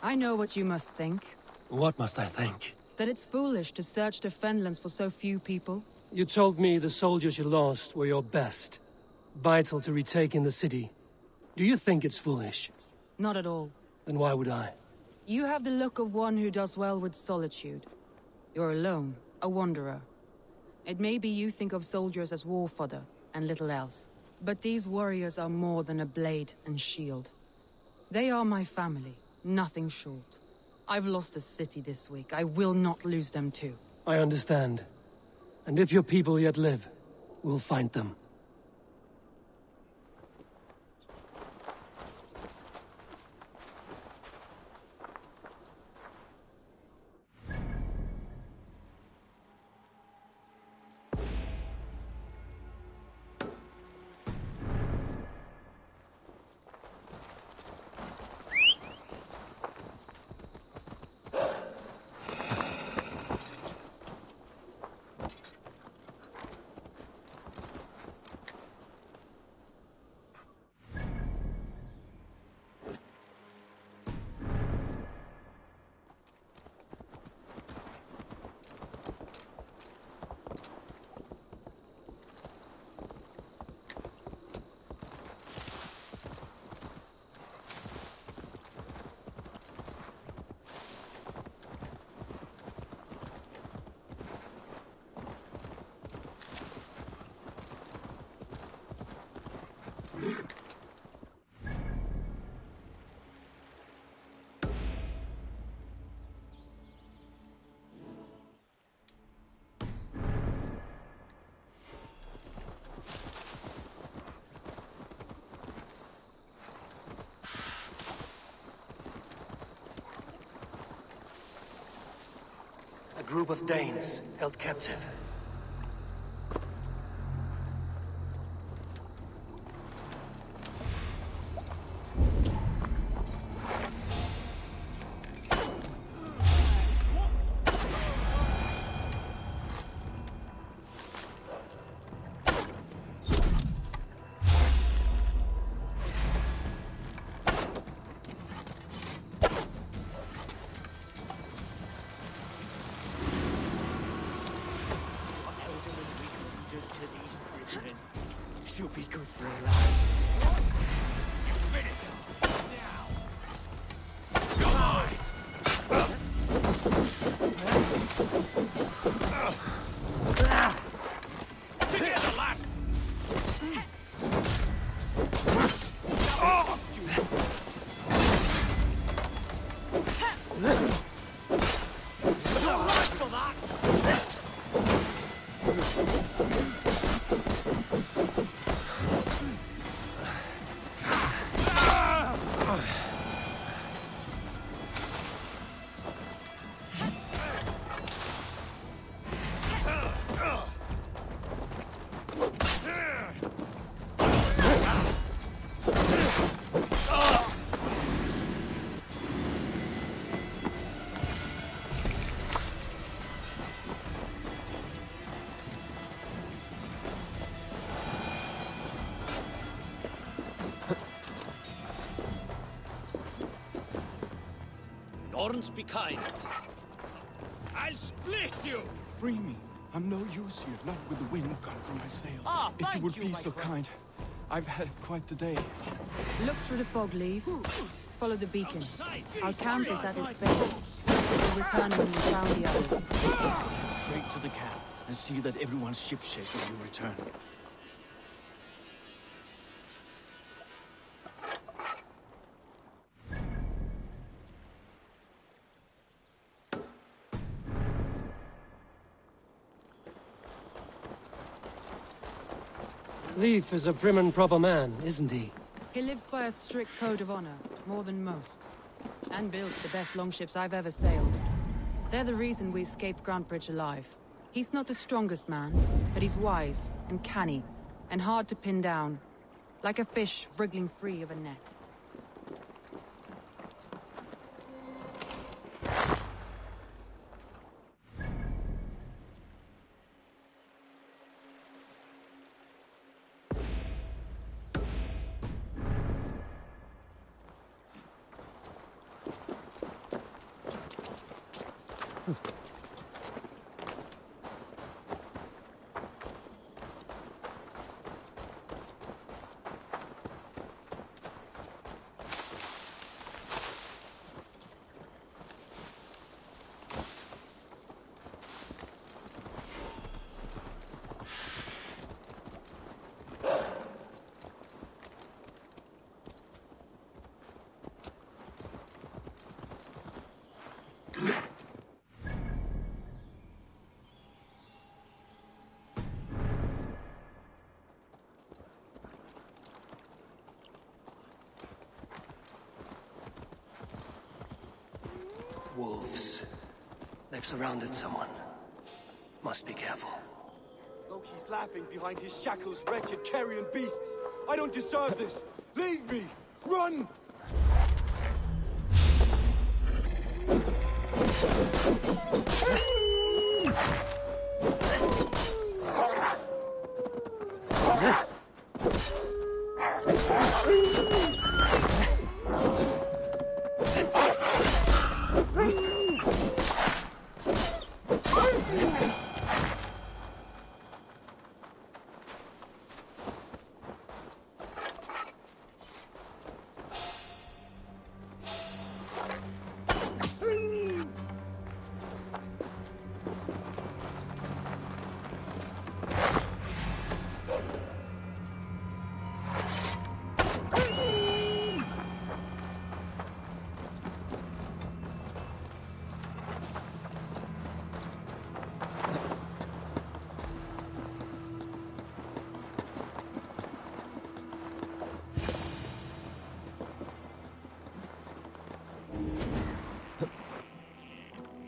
I know what you must think. What must I think? That it's foolish to search the Fenlands for so few people. You told me the soldiers you lost were your best. Vital to retaking the city. Do you think it's foolish? Not at all. Then why would I? You have the look of one who does well with solitude. You're alone, a wanderer. It may be you think of soldiers as war fodder, and little else. But these warriors are more than a blade and shield. They are my family, nothing short. I've lost a city this week. I will not lose them too. I understand. And if your people yet live, we'll find them. A group of Danes held captive. She'll be good for a life. Come on! Together, lad! For that! Orphans, be kind. I'll split you! Free me. I'm no use here, not with the wind gone from my sail. Ah, if you would be my so friend. kind. I've had quite the day. Look through the fog, Leave. Follow the beacon. Outside. Our camp is at its base. We'll return when we found the others. Head straight to the camp and see that everyone's shipshape when you return. Leif is a prim and proper man, isn't he? He lives by a strict code of honor, more than most. And builds the best longships I've ever sailed. They're the reason we escaped Grantbridge alive. He's not the strongest man, but he's wise and canny, and hard to pin down. Like a fish wriggling free of a net. wolves. They've surrounded someone. Must be careful. Loki's laughing behind his shackles, wretched carrion beasts. I don't deserve this. Leave me! Run!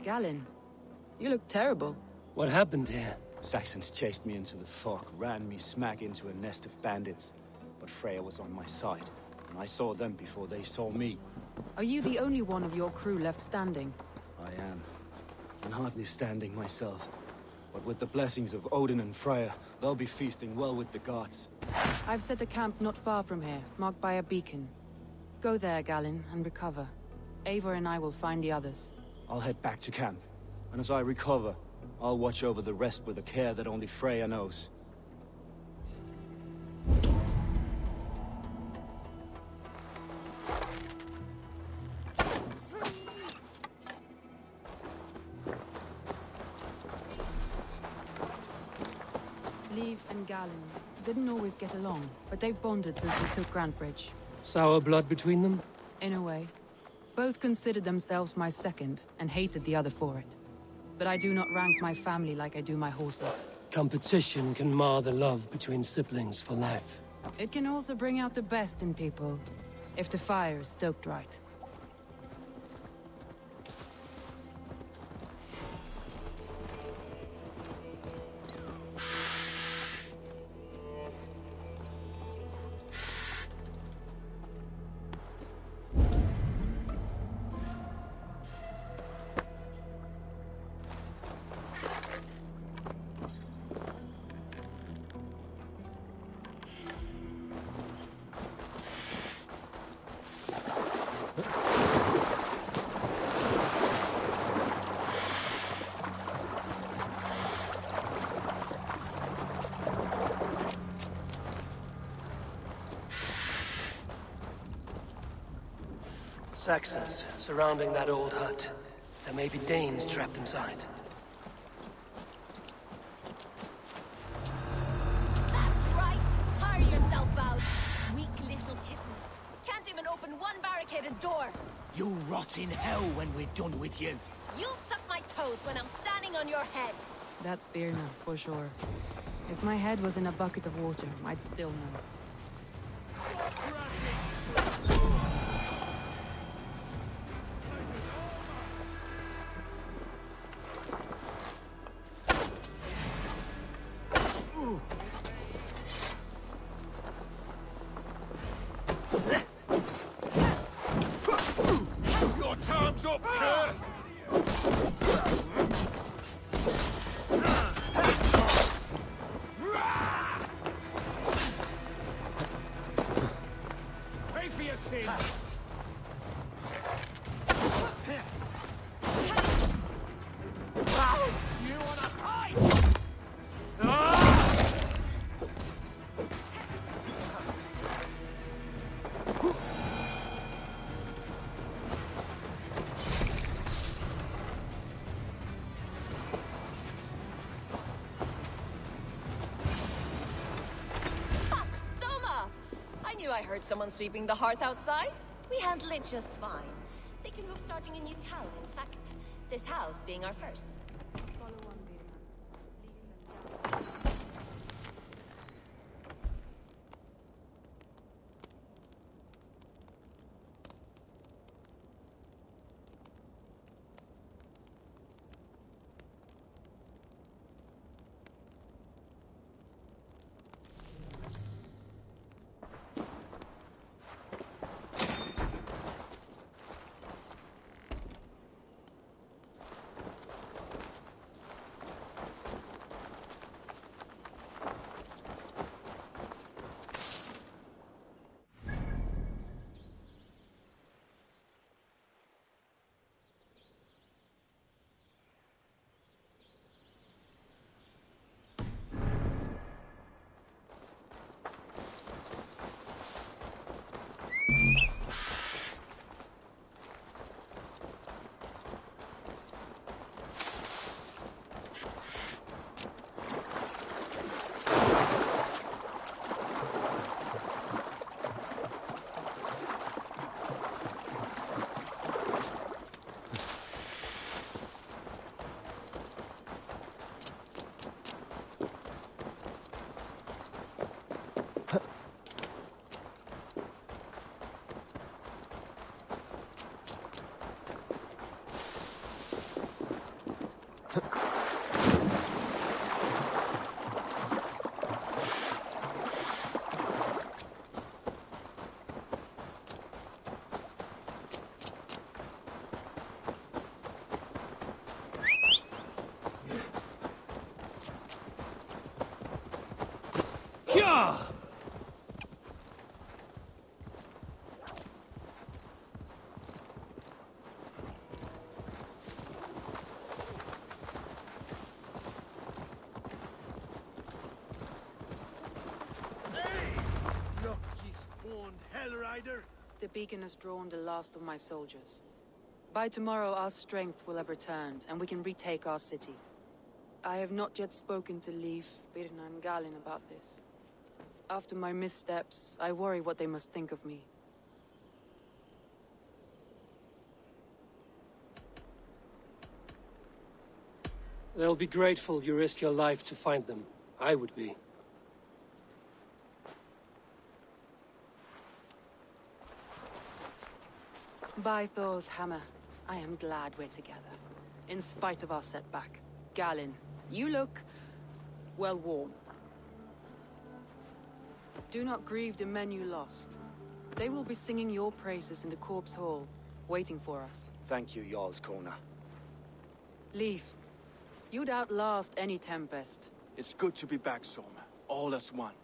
Galen, you look terrible. What happened here? Saxons chased me into the fog, ran me smack into a nest of bandits. But Freya was on my side, and I saw them before they saw me. Are you the only one of your crew left standing? I am. And hardly standing myself. But with the blessings of Odin and Freya, they'll be feasting well with the gods. I've set a camp not far from here, marked by a beacon. Go there, Galen, and recover. Eivor and I will find the others. I'll head back to camp, and as I recover, I'll watch over the rest with a care that only Freya knows. Liv and Galen didn't always get along, but they've bonded since we took Grantbridge. Sour blood between them? In a way. Both considered themselves my second, and hated the other for it. But I do not rank my family like I do my horses. Competition can mar the love between siblings for life. It can also bring out the best in people, if the fire is stoked right. Saxons surrounding that old hut. There may be Danes trapped inside. That's right! Tire yourself out! Weak little kittens. Can't even open one barricaded door! You rot in hell when we're done with you. You'll suck my toes when I'm standing on your head! That's Birna, for sure. If my head was in a bucket of water, I'd still know. Your time's up, Kerr! Pay for your sins! You wanna fight? I heard someone sweeping the hearth outside. We handle it just fine. Thinking of starting a new town, in fact. This house being our first. Yeah! The beacon has drawn the last of my soldiers. By tomorrow, our strength will have returned, and we can retake our city. I have not yet spoken to Leif, Birna, and Galin about this. After my missteps, I worry what they must think of me. They'll be grateful you risked your life to find them. I would be. By Thor's hammer, I am glad we're together. In spite of our setback. Galin, you look... well worn. Do not grieve the men you lost. They will be singing your praises in the Corpse Hall, waiting for us. Thank you, Jarl's Corner. Leif, you'd outlast any tempest. It's good to be back, Soma. All as one.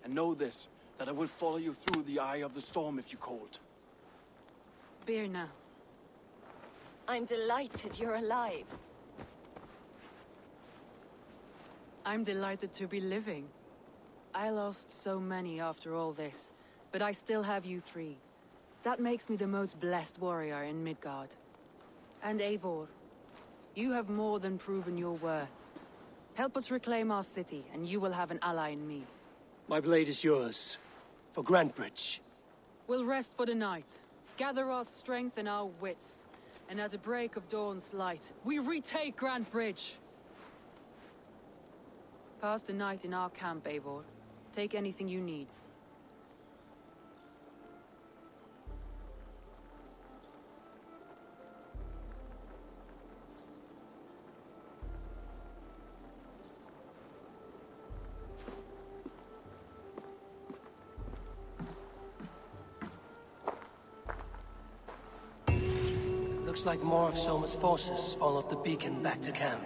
And know this, that I will follow you through the eye of the storm if you called. Birna. I'm delighted you're alive. I'm delighted to be living. I lost so many after all this, but I still have you three. That makes me the most blessed warrior in Midgard. And Eivor, you have more than proven your worth. Help us reclaim our city, and you will have an ally in me. My blade is yours. For Grantbridge. We'll rest for the night. Gather our strength and our wits. And at the break of dawn's light, we retake Grantbridge! Pass the night in our camp, Eivor. Take anything you need. Looks like more of Soma's forces followed the beacon back to camp.